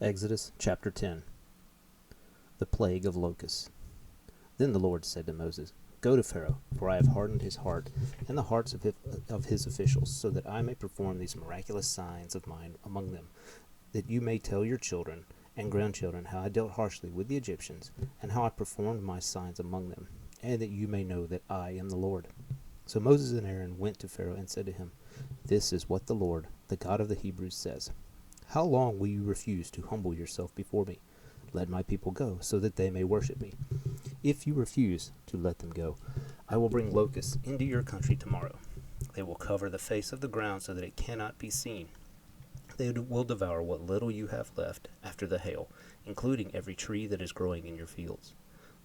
Exodus chapter 10. The plague of locusts. Then the Lord said to Moses, Go to Pharaoh, for I have hardened his heart and the hearts of his officials, so that I may perform these miraculous signs of mine among them, that you may tell your children and grandchildren how I dealt harshly with the Egyptians, and how I performed my signs among them, and that you may know that I am the Lord. So Moses and Aaron went to Pharaoh and said to him, This is what the Lord, the God of the Hebrews, says. How long will you refuse to humble yourself before me? Let my people go, so that they may worship me. If you refuse to let them go, I will bring locusts into your country tomorrow. They will cover the face of the ground so that it cannot be seen. They will devour what little you have left after the hail, including every tree that is growing in your fields.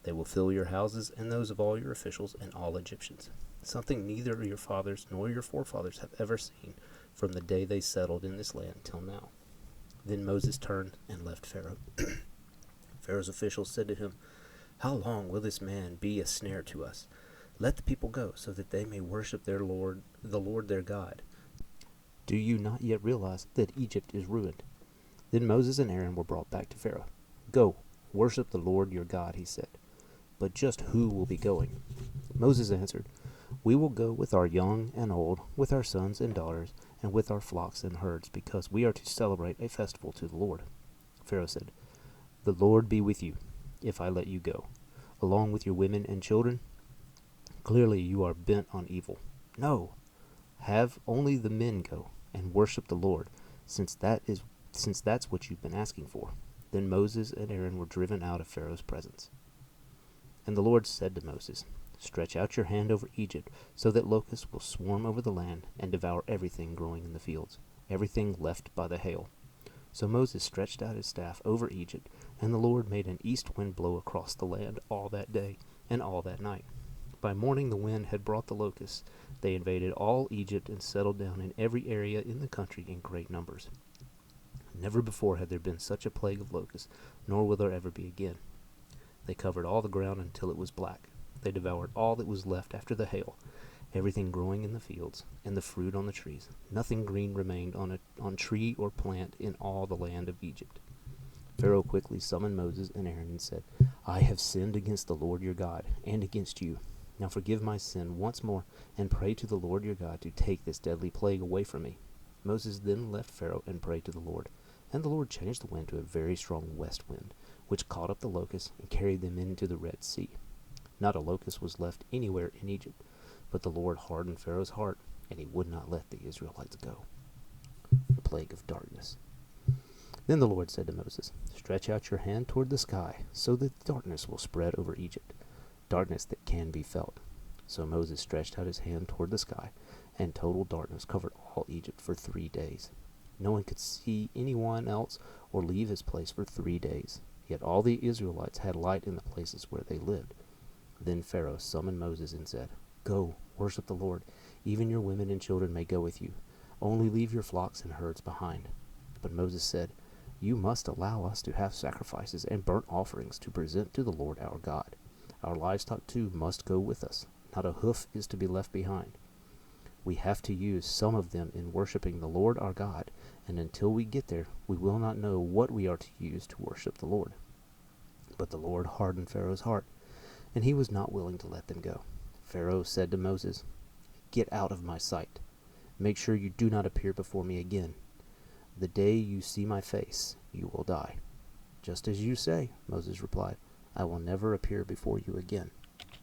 They will fill your houses and those of all your officials and all Egyptians, something neither your fathers nor your forefathers have ever seen from the day they settled in this land till now. Then Moses turned and left Pharaoh. Pharaoh's officials said to him, How long will this man be a snare to us? Let the people go, so that they may worship their Lord, the Lord their God. Do you not yet realize that Egypt is ruined? Then Moses and Aaron were brought back to Pharaoh. Go, worship the Lord your God, he said. But just who will be going? Moses answered, We will go with our young and old, with our sons and daughters, and with our flocks and herds, because we are to celebrate a festival to the Lord. Pharaoh said, The Lord be with you, if I let you go, along with your women and children. Clearly you are bent on evil. No, have only the men go, and worship the Lord, since that's what you've been asking for. Then Moses and Aaron were driven out of Pharaoh's presence. And the Lord said to Moses, Stretch out your hand over Egypt, so that locusts will swarm over the land and devour everything growing in the fields, everything left by the hail. So Moses stretched out his staff over Egypt, and the Lord made an east wind blow across the land all that day and all that night. By morning the wind had brought the locusts. They invaded all Egypt and settled down in every area in the country in great numbers. Never before had there been such a plague of locusts, nor will there ever be again. They covered all the ground until it was black. They devoured all that was left after the hail, everything growing in the fields, and the fruit on the trees. Nothing green remained on tree or plant in all the land of Egypt. Pharaoh quickly summoned Moses and Aaron and said, I have sinned against the Lord your God, and against you. Now forgive my sin once more, and pray to the Lord your God to take this deadly plague away from me. Moses then left Pharaoh and prayed to the Lord, and the Lord changed the wind to a very strong west wind, which caught up the locusts and carried them into the Red Sea. Not a locust was left anywhere in Egypt, but the Lord hardened Pharaoh's heart, and he would not let the Israelites go. The plague of darkness. Then the Lord said to Moses, Stretch out your hand toward the sky, so that darkness will spread over Egypt, darkness that can be felt. So Moses stretched out his hand toward the sky, and total darkness covered all Egypt for 3 days. No one could see anyone else or leave his place for 3 days. Yet all the Israelites had light in the places where they lived. Then Pharaoh summoned Moses and said, Go, worship the Lord. Even your women and children may go with you. Only leave your flocks and herds behind. But Moses said, You must allow us to have sacrifices and burnt offerings to present to the Lord our God. Our livestock too must go with us. Not a hoof is to be left behind. We have to use some of them in worshiping the Lord our God, and until we get there, we will not know what we are to use to worship the Lord. But the Lord hardened Pharaoh's heart, and he was not willing to let them go. Pharaoh said to Moses, Get out of my sight. Make sure you do not appear before me again. The day you see my face, you will die. Just as you say, Moses replied, I will never appear before you again.